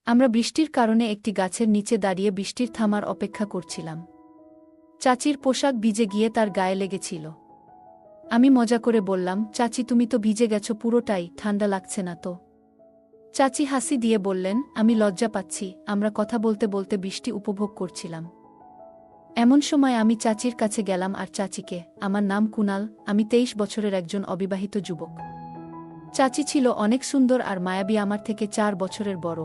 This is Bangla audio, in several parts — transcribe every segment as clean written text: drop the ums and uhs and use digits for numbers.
আমরা বৃষ্টির কারণে একটি গাছের নিচে দাঁড়িয়ে বৃষ্টির থামার অপেক্ষা করছিলাম। চাচির পোশাক ভিজে গিয়ে তার গায়ে লেগেছিল। আমি মজা করে বললাম, চাচি তুমি তো ভিজে গেছো পুরোটাই, ঠান্ডা লাগছে না তো? চাচি হাসি দিয়ে বললেন, আমি লজ্জা পাচ্ছি। আমরা কথা বলতে বলতে বৃষ্টি উপভোগ করছিলাম। এমন সময় আমি চাচির কাছে গেলাম আর চাচিকে, আমার নাম কুনাল, আমি 23 বছরের একজন অবিবাহিত যুবক। চাচি ছিল অনেক সুন্দর আর মায়াবী, আমার থেকে 4 বছরের বড়।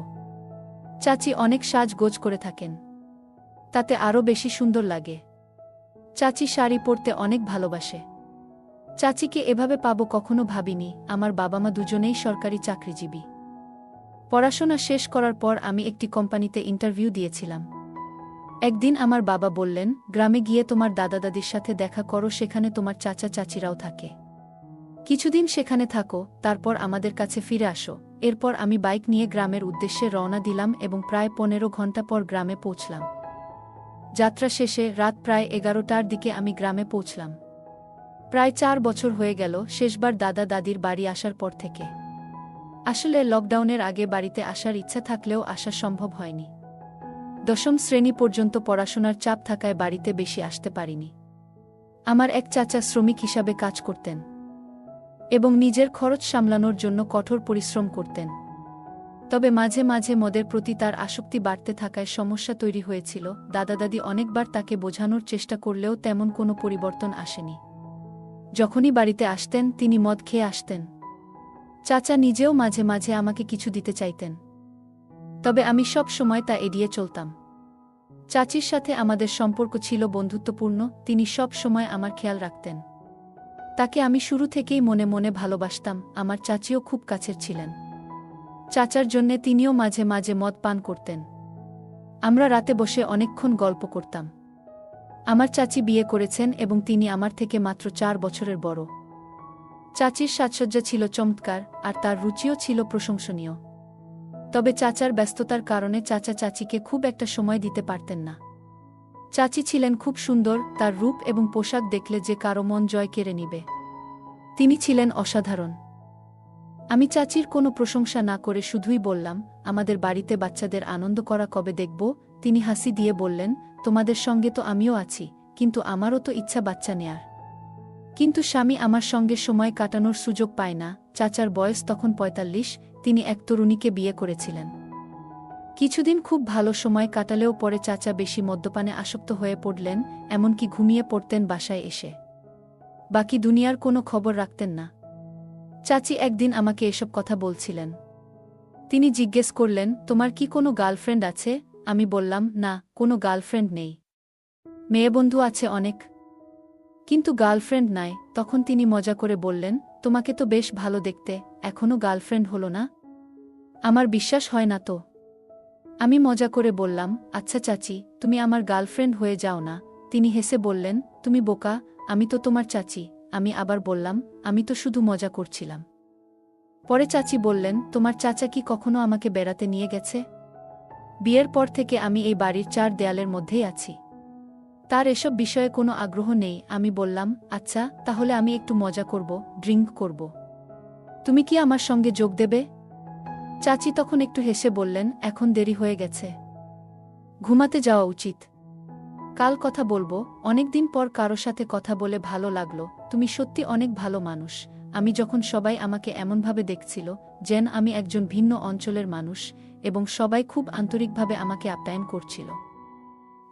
চাচি অনেক সাজগোজ করে থাকেন, তাতে আরও বেশি সুন্দর লাগে। চাচি শাড়ি পরতে অনেক ভালোবাসে। চাচিকে এভাবে পাবো কখনো ভাবিনি। আমার বাবা মা দুজনেই সরকারি চাকরিজীবী। পড়াশোনা শেষ করার পর আমি একটি কোম্পানিতে ইন্টারভিউ দিয়েছিলাম। একদিন আমার বাবা বললেন, গ্রামে গিয়ে তোমার দাদা দাদির সাথে দেখা করো, সেখানে তোমার চাচা চাচিরাও থাকে। কিছুদিন সেখানে থাকো, তারপর আমাদের কাছে ফিরে আসো। এরপর আমি বাইক নিয়ে গ্রামের উদ্দেশ্যে রওনা দিলাম এবং প্রায় 15 ঘন্টা পর গ্রামে পৌঁছলাম। যাত্রা শেষে রাত প্রায় 11টার দিকে আমি গ্রামে পৌঁছলাম। প্রায় 4 বছর হয়ে গেল শেষবার দাদা দাদির বাড়ি আসার পর থেকে। আসলে লকডাউনের আগে বাড়িতে আসার ইচ্ছা থাকলেও আসা সম্ভব হয়নি। 10ম শ্রেণী পর্যন্ত পড়াশোনার চাপ থাকায় বাড়িতে বেশি আসতে পারিনি। আমার এক চাচা শ্রমিক হিসাবে কাজ করতেন এবং নিজের খরচ সামলানোর জন্য কঠোর পরিশ্রম করতেন। তবে মাঝে মাঝে মদের প্রতি তার আসক্তি বাড়তে থাকায় সমস্যা তৈরি হয়েছিল। দাদা দাদি অনেকবার তাকে বোঝানোর চেষ্টা করলেও তেমন কোনো পরিবর্তন আসেনি। যখনই বাড়িতে আসতেন তিনি মদ খেয়ে আসতেন। চাচা নিজেও মাঝে মাঝে আমাকে কিছু দিতে চাইতেন, তবে আমি সব সময় তা এড়িয়ে চলতাম। চাচির সাথে আমাদের সম্পর্ক ছিল বন্ধুত্বপূর্ণ, তিনি সব সময় আমার খেয়াল রাখতেন। তাকে আমি শুরু থেকেই মনে মনে ভালোবাসতাম। আমার চাচিও খুব কাছের ছিলেন। চাচার জন্যে তিনিও মাঝে মাঝে মদ পান করতেন। আমরা রাতে বসে অনেকক্ষণ গল্প করতাম। আমার চাচি বিয়ে করেছেন এবং তিনি আমার থেকে মাত্র 4 বছরের বড়। চাচির সাজসজ্জা ছিল চমৎকার আর তার রুচিও ছিল প্রশংসনীয়। তবে চাচার ব্যস্ততার কারণে চাচা চাচিকে খুব একটা সময় দিতে পারতেন না। চাচি ছিলেন খুব সুন্দর, তার রূপ এবং পোশাক দেখলে যে কারো মন জয় কেড়ে নিবে। তিনি ছিলেন অসাধারণ। আমি চাচির কোনো প্রশংসা না করে শুধুই বললাম, আমাদের বাড়িতে বাচ্চাদের আনন্দ করা কবে দেখব? তিনি হাসি দিয়ে বললেন, তোমাদের সঙ্গে তো আমিও আছি, কিন্তু আমারও তো ইচ্ছা বাচ্চা নেয়ার। কিন্তু স্বামী আমার সঙ্গে সময় কাটানোর সুযোগ পায় না। চাচার বয়স তখন 45, তিনি এক তরুণীকে বিয়ে করেছিলেন। কিছুদিন খুব ভালো সময় কাটালেও পরে চাচা বেশি মদ্যপানে আসক্ত হয়ে পড়লেন, এমনকি ঘুমিয়ে পড়তেন বাসায় এসে। বাকি দুনিয়ার কোনো খবর রাখতেন না। চাচি একদিন আমাকে এসব কথা বলছিলেন। তিনি জিজ্ঞেস করলেন, তোমার কি কোনো গার্লফ্রেন্ড আছে? আমি বললাম, না, কোনো গার্লফ্রেন্ড নেই। মেয়েবন্ধু আছে অনেক, কিন্তু গার্লফ্রেন্ড নাই। তখন তিনি মজা করে বললেন, তোমাকে তো বেশ ভালো দেখতে, এখনও গার্লফ্রেন্ড হলো না? আমার বিশ্বাস হয় না তো। আমি মজা করে বললাম, আচ্ছা চাচি, তুমি আমার গার্লফ্রেন্ড হয়ে যাও না। তিনি হেসে বললেন, তুমি বোকা, আমি তো তোমার চাচি। আমি আবার বললাম, আমি তো শুধু মজা করছিলাম। পরে চাচি বললেন, তোমার চাচা কি কখনো আমাকে বেড়াতে নিয়ে গেছে? বিয়ের পর থেকে আমি এই বাড়ির 4 দেয়ালের মধ্যেই আছি। তার এসব বিষয়ে কোনো আগ্রহ নেই। আমি বললাম, আচ্ছা, তাহলে আমি একটু মজা করব, ড্রিঙ্ক করব। তুমি কি আমার সঙ্গে যোগ দেবে? চাচি তখন একটু হেসে বললেন, এখন দেরি হয়ে গেছে, ঘুমাতে যাওয়া উচিত। কাল কথা বলবো। অনেকদিন পর কারো সাথে কথা বলে ভালো লাগলো। তুমি সত্যি অনেক ভালো মানুষ। আমি যখন সবাই আমাকে এমনভাবে দেখছিল যেন আমি একজন ভিন্ন অঞ্চলের মানুষ, এবং সবাই খুব আন্তরিকভাবে আমাকে আপ্যায়ন করছিল।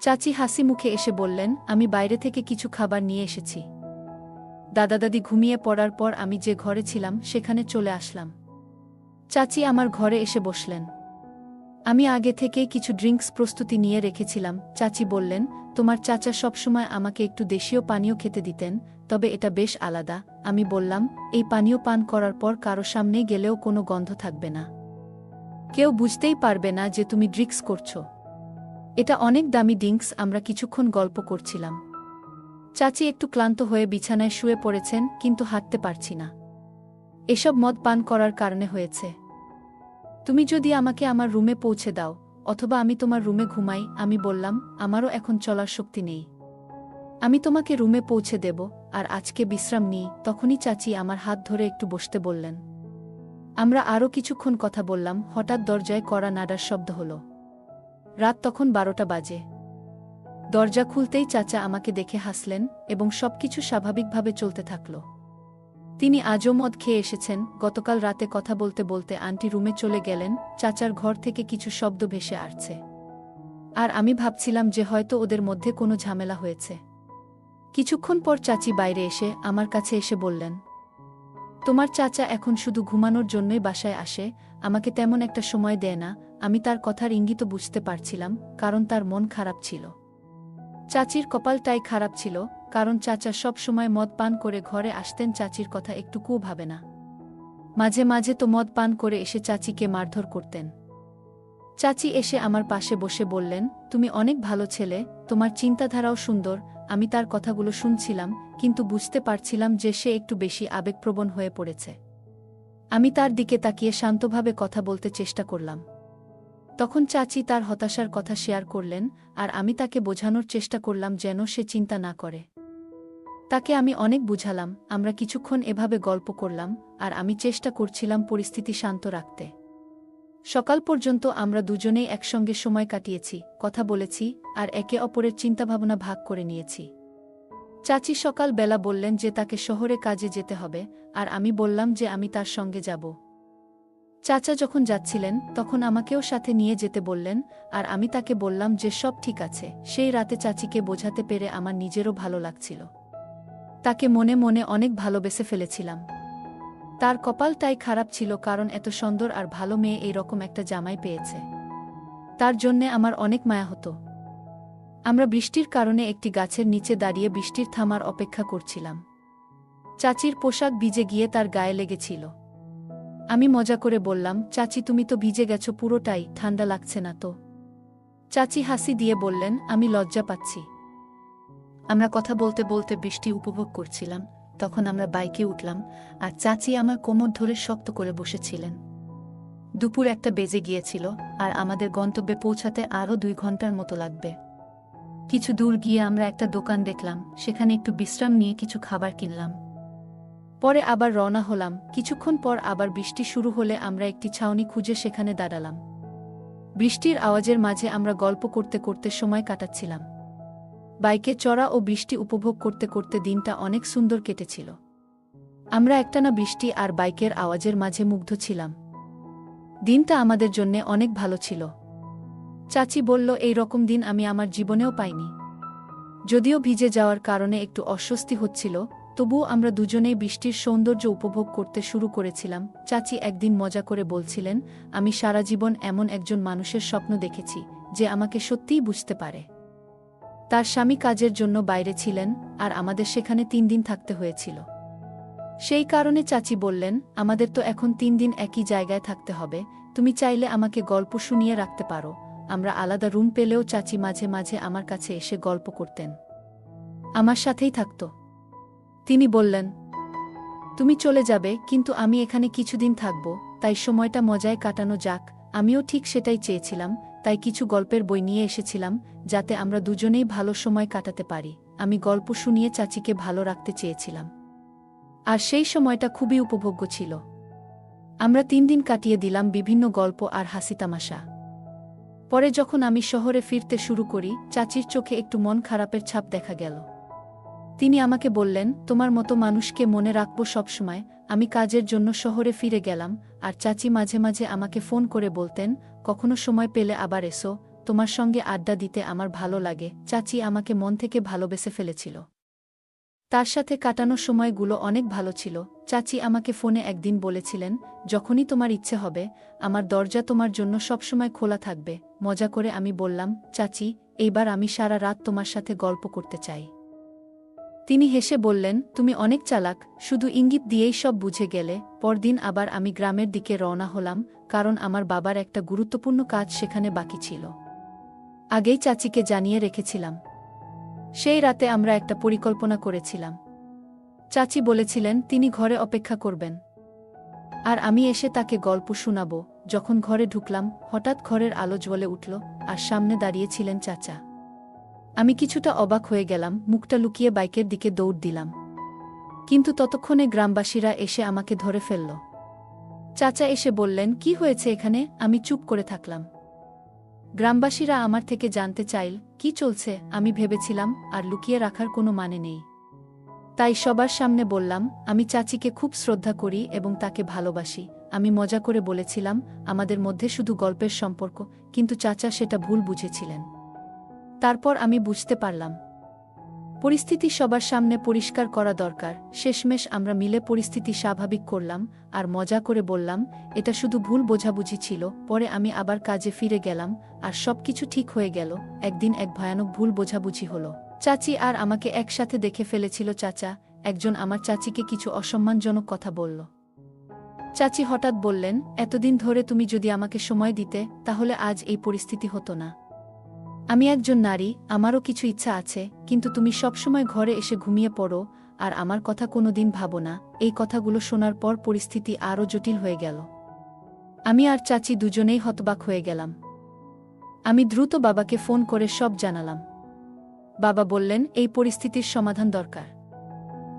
চাচি হাসি মুখে এসে বললেন, আমি বাইরে থেকে কিছু খাবার নিয়ে এসেছি। দাদা দাদি ঘুমিয়ে পড়ার পর আমি যে ঘরে ছিলাম সেখানে চলে আসলাম। চাচি আমার ঘরে এসে বসলেন। আমি আগে থেকেই কিছু ড্রিঙ্কস প্রস্তুতি নিয়ে রেখেছিলাম। চাচি বললেন, তোমার চাচা সবসময় আমাকে একটু দেশীয় পানীয় খেতে দিতেন, তবে এটা বেশ আলাদা। আমি বললাম, এই পানীয় পান করার পর কারো সামনে গেলেও কোনো গন্ধ থাকবে না, কেউ বুঝতেই পারবে না যে তুমি ড্রিঙ্কস করছো। এটা অনেক দামি ড্রিঙ্কস। আমরা কিছুক্ষণ গল্প করছিলাম। চাচি একটু ক্লান্ত হয়ে বিছানায় শুয়ে পড়েছেন, কিন্তু হাঁটতে পারছি না। এসব মদ পান করার কারণে হয়েছে। তুমি যদি আমাকে আমার রুমে পৌঁছে দাও, অথবা আমি তোমার রুমে ঘুমাই। আমি বললাম, আমারও এখন চলার শক্তি নেই, আমি তোমাকে রুমে পৌঁছে দেব, আর আজকে বিশ্রাম নিই। তখনই চাচি আমার হাত ধরে একটু বসতে বললেন। আমরা আরও কিছুক্ষণ কথা বললাম, হঠাৎ দরজায় কড়া নাড়ার শব্দ হলো। রাত তখন 12টা বাজে। দরজা খুলতেই চাচা আমাকে দেখে হাসলেন এবং সবকিছু স্বাভাবিকভাবে চলতে থাকল। তিনি আজও মদ খেয়ে এসেছেন। গতকাল রাতে কথা বলতে বলতে আন্টি রুমে চলে গেলেন। চাচার ঘর থেকে কিছু শব্দ ভেসে আসছে, আর আমি ভাবছিলাম যে হয়তো ওদের মধ্যে কোনো ঝামেলা হয়েছে। কিছুক্ষণ পর চাচি বাইরে এসে আমার কাছে এসে বললেন, তোমার চাচা এখন শুধু ঘুমানোর জন্যই বাসায় আসে, আমাকে তেমন একটা সময় দেয় না। আমি তার কথার ইঙ্গিত বুঝতে পারছিলাম, কারণ তার মন খারাপ ছিল। চাচির কপালটাই খারাপ ছিল, কারণ চাচা সব সময় মদ পান করে ঘরে আসতেন, চাচির কথা একটুকুও ভাবে না। মাঝে মাঝে তো মদ পান করে এসে চাচিকে মারধর করতেন। চাচি এসে আমার পাশে বসে বললেন, তুমি অনেক ভালো ছেলে, তোমার চিন্তাধারাও সুন্দর। আমি তার কথাগুলো শুনছিলাম, কিন্তু বুঝতে পারছিলাম যে সে একটু বেশি আবেগপ্রবণ হয়ে পড়েছে। আমি তার দিকে তাকিয়ে শান্তভাবে কথা বলতে চেষ্টা করলাম। তখন চাচি তার হতাশার কথা শেয়ার করলেন, আর আমি তাকে বোঝানোর চেষ্টা করলাম যেন সে চিন্তা না করে। তাকে আমি অনেক বুঝালাম। আমরা কিছুক্ষণ এভাবে গল্প করলাম, আর আমি চেষ্টা করছিলাম পরিস্থিতি শান্ত রাখতে। সকাল পর্যন্ত আমরা দুজনেই একসঙ্গে সময় কাটিয়েছি, কথা বলেছি, আর একে অপরের চিন্তাভাবনা ভাগ করে নিয়েছি। চাচি সকাল বেলা বললেন যে তাকে শহরে কাজে যেতে হবে, আর আমি বললাম যে আমি তার সঙ্গে যাব। চাচা যখন যাচ্ছিলেন তখন আমাকেও সাথে নিয়ে যেতে বললেন, আর আমি তাকে বললাম যে সব ঠিক আছে। সেই রাতে চাচিকে বোঝাতে পেরে আমার নিজেরও ভালো লাগছিল। তাকে মনে মনে অনেক ভালোবেসে ফেলেছিলাম। তার কপালটাই খারাপ ছিল, কারণ এত সুন্দর আর ভালো মেয়ে এই রকম একটা জামাই পেয়েছে। তার জন্যে আমার অনেক মায়া হতো। আমরা বৃষ্টির কারণে একটি গাছের নিচে দাঁড়িয়ে বৃষ্টির থামার অপেক্ষা করছিলাম। চাচির পোশাক ভিজে গিয়ে তার গায়ে লেগেছিল। আমি মজা করে বললাম, চাচি তুমি তো ভিজে গেছো পুরোটাই, ঠান্ডা লাগছে না তো? চাচি হাসি দিয়ে বললেন, আমি লজ্জা পাচ্ছি। আমরা কথা বলতে বলতে বৃষ্টি উপভোগ করছিলাম। তখন আমরা বাইকে উঠলাম, আর চাচি আমার কোমর ধরে শক্ত করে বসেছিলেন। দুপুর 1টা বেজে গিয়েছিল, আর আমাদের গন্তব্যে পৌঁছাতে আরও 2 ঘন্টার মতো লাগবে। কিছু দূর গিয়ে আমরা একটা দোকান দেখলাম, সেখানে একটু বিশ্রাম নিয়ে কিছু খাবার কিনলাম। পরে আবার রওনা হলাম। কিছুক্ষণ পর আবার বৃষ্টি শুরু হলে আমরা একটি ছাউনি খুঁজে সেখানে দাঁড়ালাম। বৃষ্টির আওয়াজের মাঝে আমরা গল্প করতে করতে সময় কাটাচ্ছিলাম। বাইকে চড়া ও বৃষ্টি উপভোগ করতে করতে দিনটা অনেক সুন্দর কেটেছিল। আমরা একটানা বৃষ্টি আর বাইকের আওয়াজের মাঝে মুগ্ধ ছিলাম। দিনটা আমাদের জন্যে অনেক ভালো ছিল। চাচি বলল, এই রকম দিন আমি আমার জীবনেও পাইনি। যদিও ভিজে যাওয়ার কারণে একটু অস্বস্তি হচ্ছিল, তবুও আমরা দুজনেই বৃষ্টির সৌন্দর্য উপভোগ করতে শুরু করেছিলাম। চাচি একদিন মজা করে বলছিলেন, আমি সারা জীবন এমন একজন মানুষের স্বপ্ন দেখেছি যে আমাকে সত্যিই বুঝতে পারে। তার স্বামী কাজের জন্য বাইরে ছিলেন, আর আমাদের সেখানে 3 দিন থাকতে হয়েছিল। সেই কারণে চাচি বললেন, আমাদের তো এখন 3 দিন একই জায়গায় থাকতে হবে, তুমি চাইলে আমাকে গল্প শুনিয়ে রাখতে পারো। আমরা আলাদা রুম পেলেও চাচি মাঝে মাঝে আমার কাছে এসে গল্প করতেন, আমার সাথেই থাকত। তিনি বললেন, তুমি চলে যাবে, কিন্তু আমি এখানে কিছুদিন থাকব, তাই সময়টা মজায় কাটানো যাক। আমিও ঠিক সেটাই চেয়েছিলাম, তাই কিছু গল্পের বই নিয়ে এসেছিলাম, যাতে আমরা দুজনেই ভালো সময় কাটাতে পারি। আমি গল্প শুনিয়ে চাচিকে ভালো রাখতে চেয়েছিলাম, আর সেই সময়টা খুবই উপভোগ্য ছিল। আমরা 3 দিন কাটিয়ে দিলাম বিভিন্ন গল্প আর হাসি তামাশা। পরে যখন আমি শহরে ফিরতে শুরু করি, চাচির চোখে একটু মন খারাপের ছাপ দেখা গেল। তিনি আমাকে বললেন, তোমার মতো মানুষকে মনে রাখব সবসময়। আমি কাজের জন্য শহরে ফিরে গেলাম, আর চাচি মাঝে মাঝে আমাকে ফোন করে বলতেন, কখনো সময় পেলে আবার এসো, তোমার সঙ্গে আড্ডা দিতে আমার ভালো লাগে। চাচি আমাকে মন থেকে ভালোবেসে ফেলেছিল। তার সাথে কাটানো সময়গুলো অনেক ভালো ছিল। চাচি আমাকে ফোনে একদিন বলেছিলেন, যখনই তোমার ইচ্ছে হবে, আমার দরজা তোমার জন্য সবসময় খোলা থাকবে। মজা করে আমি বললাম, চাচি, এইবার আমি সারা রাত তোমার সাথে গল্প করতে চাই। তিনি হেসে বললেন, তুমি অনেক চালাক, শুধু ইঙ্গিত দিয়েই সব বুঝে গেলে। পরদিন আবার আমি গ্রামের দিকে রওনা হলাম, কারণ আমার বাবার একটা গুরুত্বপূর্ণ কাজ সেখানে বাকি ছিল। আগেই চাচিকে জানিয়ে রেখেছিলাম। সেই রাতে আমরা একটা পরিকল্পনা করেছিলাম। চাচি বলেছিলেন তিনি ঘরে অপেক্ষা করবেন, আর আমি এসে তাকে গল্প শোনাব। যখন ঘরে ঢুকলাম, হঠাৎ ঘরের আলো জ্বলে উঠল, আর সামনে দাঁড়িয়েছিলেন চাচা। আমি কিছুটা অবাক হয়ে গেলাম, মুখটা লুকিয়ে বাইকের দিকে দৌড় দিলাম। কিন্তু ততক্ষণে গ্রামবাসীরা এসে আমাকে ধরে ফেলল। চাচা এসে বললেন, কি হয়েছে এখানে? আমি চুপ করে থাকলাম। গ্রামবাসীরা আমার থেকে জানতে চাইল, কি চলছে। আমি ভেবেছিলাম আর লুকিয়ে রাখার কোনো মানে নেই। তাই সবার সামনে বললাম, আমি চাচিকে খুব শ্রদ্ধা করি এবং তাকে ভালোবাসি। আমি মজা করে বলেছিলাম, আমাদের মধ্যে শুধু গল্পের সম্পর্ক, কিন্তু চাচা সেটা ভুল বুঝেছিলেন। তারপর আমি বুঝতে পারলাম, পরিস্থিতি সবার সামনে পরিষ্কার করা দরকার। শেষমেশ আমরা মিলে পরিস্থিতি স্বাভাবিক করলাম আর মজা করে বললাম, এটা শুধু ভুল বোঝাবুঝি ছিল। পরে আমি আবার কাজে ফিরে গেলাম আর সবকিছু ঠিক হয়ে গেল। একদিন এক ভয়ানক ভুল বোঝাবুঝি হলো। চাচি আর আমাকে একসাথে দেখে ফেলেছিল। চাচা একজন আমার চাচিকে কিছু অসম্মানজনক কথা বলল। চাচি হঠাৎ বললেন, এতদিন ধরে তুমি যদি আমাকে সময় দিতে, তাহলে আজ এই পরিস্থিতি হতো না। আমি একজন নারী, আমারও কিছু ইচ্ছা আছে, কিন্তু তুমি সবসময় ঘরে এসে ঘুমিয়ে পড়ো আর আমার কথা কোনোদিন ভাবো না। এই কথাগুলো শোনার পর পরিস্থিতি আরও জটিল হয়ে গেল। আমি আর চাচি দুজনেই হতবাক হয়ে গেলাম। আমি দ্রুত বাবাকে ফোন করে সব জানালাম। বাবা বললেন, এই পরিস্থিতির সমাধান দরকার,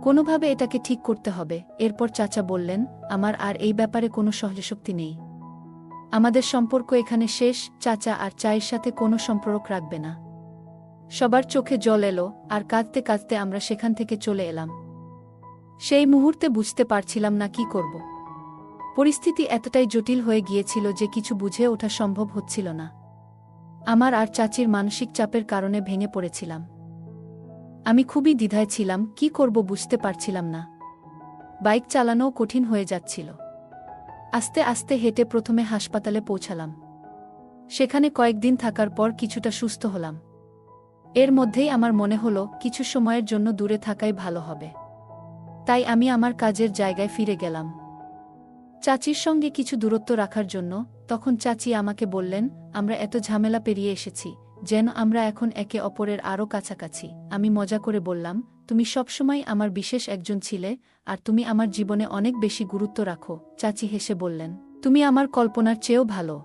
কোনোভাবে এটাকে ঠিক করতে হবে। এরপর চাচা বললেন, আমার আর এই ব্যাপারে কোনো সহ্যশক্তি নেই। আমাদের সম্পর্ক এখানে শেষ। চাচা আর চায়ের সাথে কোনো সম্পর্ক রাখবে না। সবার চোখে জল এলো আর কাঁদতে কাঁদতে আমরা সেখান থেকে চলে এলাম। সেই মুহূর্তে বুঝতে পারছিলাম না কি করব। পরিস্থিতি এতটাই জটিল হয়ে গিয়েছিল যে কিছু বুঝে ওঠা সম্ভব হচ্ছিল না। আমার আর চাচির মানসিক চাপের কারণে ভেঙে পড়েছিলাম। আমি খুবই দ্বিধায় ছিলাম, কি করব বুঝতে পারছিলাম না। বাইক চালানোও কঠিন হয়ে যাচ্ছিল। আস্তে আস্তে হেঁটে প্রথমে হাসপাতালে পৌঁছালাম। সেখানে কয়েকদিন থাকার পর কিছুটা সুস্থ হলাম। এর মধ্যেই আমার মনে হলো, কিছু সময়ের জন্য দূরে থাকাই ভালো হবে। তাই আমি আমার কাজের জায়গায় ফিরে গেলাম, চাচির সঙ্গে কিছু দূরত্ব রাখার জন্য। তখন চাচি আমাকে বললেন, আমরা এত ঝামেলা পেরিয়ে এসেছি, যেন আমরা এখন একে অপরের আরও কাছাকাছি। আমি মজা করে বললাম, তুমি সবসময় আমার বিশেষ একজন ছিলে আর তুমি আমার জীবনে অনেক বেশি গুরুত্ব রাখো। চাচি হেসে বললেন, তুমি আমার কল্পনার চেয়েও ভালো।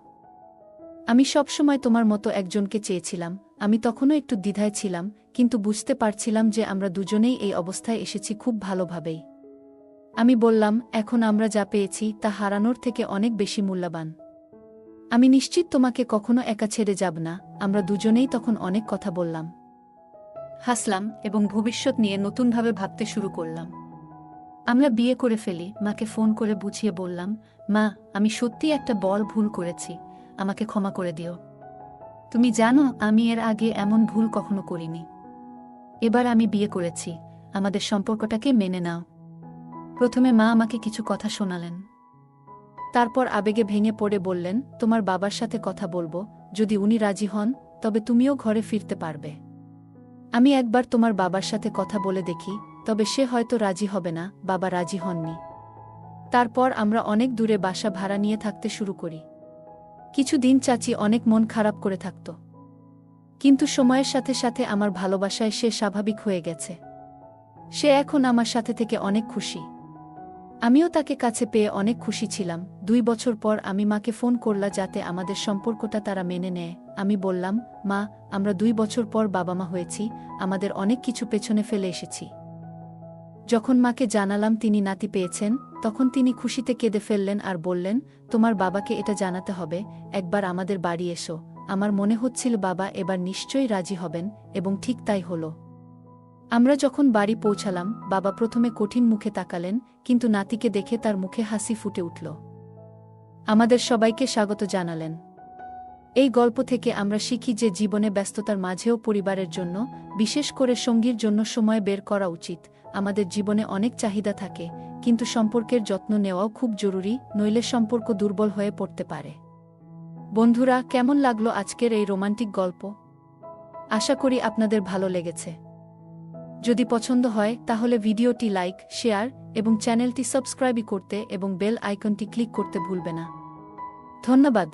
আমি সবসময় তোমার মতো একজনকে চেয়েছিলাম। আমি তখনও একটু দ্বিধায় ছিলাম, কিন্তু বুঝতে পারছিলাম যে আমরা দুজনেই এই অবস্থায় এসেছি খুব ভালোভাবেই। আমি বললাম, এখন আমরা যা পেয়েছি তা হারানোর থেকে অনেক বেশি মূল্যবান। আমি নিশ্চিত তোমাকে কখনো একা ছেড়ে যাব না। আমরা দুজনেই তখন অনেক কথা বললাম, হাসলাম এবং ভবিষ্যৎ নিয়ে নতুনভাবে ভাবতে শুরু করলাম। আমরা বিয়ে করে ফেলি। মাকে ফোন করে বুঝিয়ে বললাম, মা, আমি সত্যি একটা বড় ভুল করেছি, আমাকে ক্ষমা করে দিও। তুমি জানো, আমি এর আগে এমন ভুল কখনো করিনি। এবার আমি বিয়ে করেছি, আমাদের সম্পর্কটাকে মেনে নাও। প্রথমে মা আমাকে কিছু কথা শোনালেন। তারপর আবেগে ভেঙে পড়ে বললেন, তোমার বাবার সাথে কথা বলবো, যদি উনি রাজি হন তবে তুমিও ঘরে ফিরতে পারবে। আমি একবার তোমার বাবার সাথে কথা বলে দেখি, তবে সে হয়তো রাজি হবে না। বাবা রাজি হননি। তারপর আমরা অনেক দূরে বাসা ভাড়া নিয়ে থাকতে শুরু করি। কিছুদিন চাচি অনেক মন খারাপ করে থাকত, কিন্তু সময়ের সাথে সাথে আমার ভালোবাসায় সে স্বাভাবিক হয়ে গেছে। সে এখন আমার সাথে থেকে অনেক খুশি। আমিও তাকে কাছে পেয়ে অনেক খুশি ছিলাম। 2 বছর পর আমি মাকে ফোন করলাম যাতে আমাদের সম্পর্কটা তারা মেনে নেয়। আমি বললাম, মা, আমরা 2 বছর পর বাবা মা হয়েছি, আমাদের অনেক কিছু পেছনে ফেলে এসেছি। যখন মাকে জানালাম তিনি নাতি পেয়েছেন, তখন তিনি খুশিতে কেঁদে ফেললেন আর বললেন, তোমার বাবাকে এটা জানাতে হবে, একবার আমাদের বাড়ি এসো। আমার মনে হচ্ছিল বাবা এবার নিশ্চয়ই রাজি হবেন, এবং ঠিক তাই হলো। আমরা যখন বাড়ি পৌঁছালাম, বাবা প্রথমে কঠিন মুখে তাকালেন, কিন্তু নাতিকে দেখে তার মুখে হাসি ফুটে উঠল। আমাদের সবাইকে স্বাগত জানালেন। এই গল্প থেকে আমরা শিখি যে জীবনে ব্যস্ততার মাঝেও পরিবারের জন্য, বিশেষ করে সঙ্গীর জন্য সময় বের করা উচিত। আমাদের জীবনে অনেক চাহিদা থাকে, কিন্তু সম্পর্কের যত্ন নেওয়াও খুব জরুরি, নইলে সম্পর্ক দুর্বল হয়ে পড়তে পারে। বন্ধুরা, কেমন লাগলো আজকের এই রোমান্টিক গল্প? আশা করি আপনাদের ভালো লেগেছে। যদি পছন্দ হয় তাহলে ভিডিওটি লাইক, শেয়ার এবং চ্যানেলটি সাবস্ক্রাইব করতে এবং বেল আইকনটি ক্লিক করতে ভুলবে না। ধন্যবাদ।